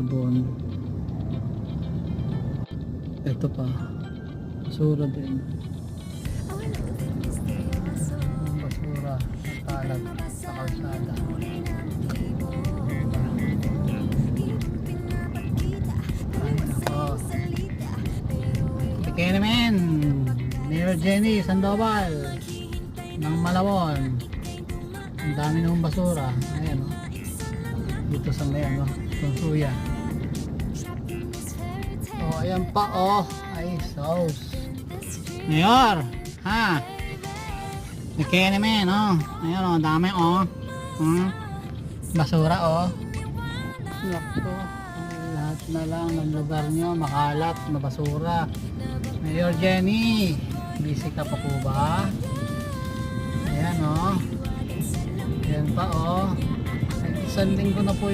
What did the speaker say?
sabon. Ito pa, basura din. Basura, nagkalat sa kalsada. Kaya naman, Mayor Jenny Sandoval ng Malabon. Ang dami ng basura. Ayan o. Dito sa may ano, Tunsuya. So ayan pa o. Ay sauce. Mayor, ha? Kaya naman o. Ayan o, dami o. Basura o. Nakto. Lahat na lang ng lugar nyo makalat na basura. Mayor Jenny, busy ka pa po ba? Ayan o. Ayan pa o. Isang linggo na po